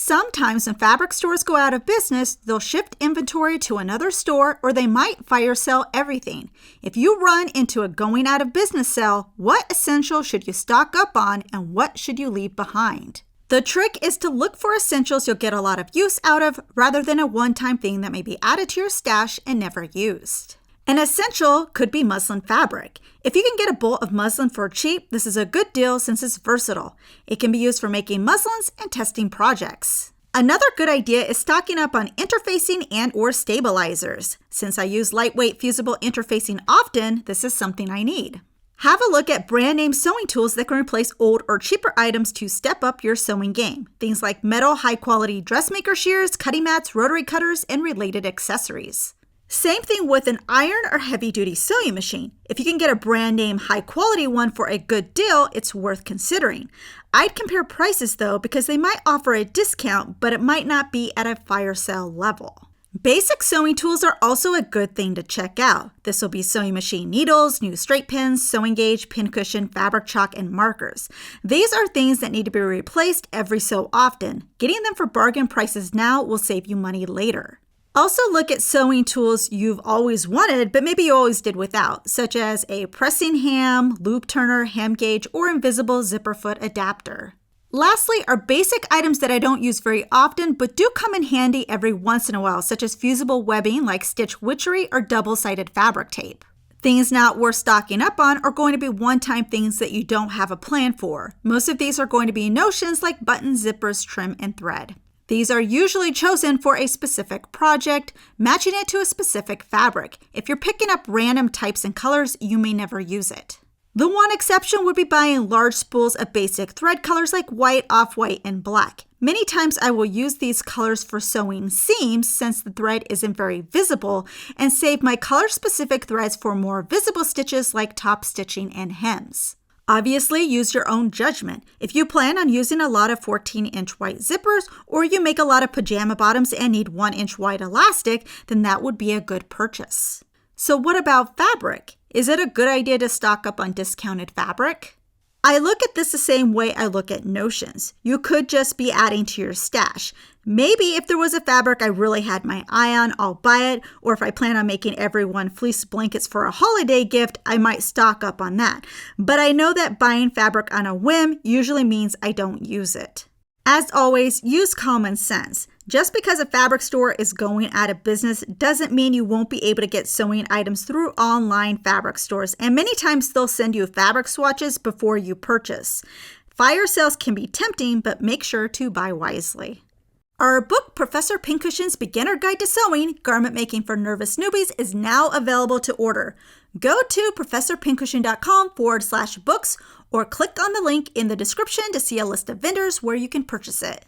Sometimes when fabric stores go out of business, they'll shift inventory to another store or they might fire sale everything. If you run into a going out of business sale, what essentials should you stock up on and what should you leave behind? The trick is to look for essentials you'll get a lot of use out of rather than a one-time thing that may be added to your stash and never used. An essential could be muslin fabric. If you can get a bolt of muslin for cheap, this is a good deal since it's versatile. It can be used for making muslins and testing projects. Another good idea is stocking up on interfacing and or stabilizers. Since I use lightweight fusible interfacing often, this is something I need. Have a look at brand name sewing tools that can replace old or cheaper items to step up your sewing game. Things like metal high quality dressmaker shears, cutting mats, rotary cutters, and related accessories. Same thing with an iron or heavy-duty sewing machine. If you can get a brand name high-quality one for a good deal, it's worth considering. I'd compare prices though because they might offer a discount, but it might not be at a fire sale level. Basic sewing tools are also a good thing to check out. This will be sewing machine needles, new straight pins, sewing gauge, pincushion, fabric chalk, and markers. These are things that need to be replaced every so often. Getting them for bargain prices now will save you money later. Also look at sewing tools you've always wanted, but maybe you always did without, such as a pressing ham, loop turner, hem gauge, or invisible zipper foot adapter. Lastly are basic items that I don't use very often, but do come in handy every once in a while, such as fusible webbing like stitch witchery or double-sided fabric tape. Things not worth stocking up on are going to be one-time things that you don't have a plan for. Most of these are going to be notions like buttons, zippers, trim, and thread. These are usually chosen for a specific project, matching it to a specific fabric. If you're picking up random types and colors, you may never use it. The one exception would be buying large spools of basic thread colors like white, off-white, and black. Many times I will use these colors for sewing seams since the thread isn't very visible and save my color-specific threads for more visible stitches like top stitching and hems. Obviously, use your own judgment. If you plan on using a lot of 14-inch white zippers, or you make a lot of pajama bottoms and need 1-inch wide elastic, then that would be a good purchase. So what about fabric? Is it a good idea to stock up on discounted fabric? I look at this the same way I look at notions. You could just be adding to your stash. Maybe if there was a fabric I really had my eye on, I'll buy it, or if I plan on making everyone fleece blankets for a holiday gift, I might stock up on that. But I know that buying fabric on a whim usually means I don't use it. As always, use common sense. Just because a fabric store is going out of business doesn't mean you won't be able to get sewing items through online fabric stores, and many times they'll send you fabric swatches before you purchase. Fire sales can be tempting, but make sure to buy wisely. Our book, Professor Pincushion's Beginner Guide to Sewing, Garment Making for Nervous Newbies, is now available to order. Go to professorpincushion.com/books or click on the link in the description to see a list of vendors where you can purchase it.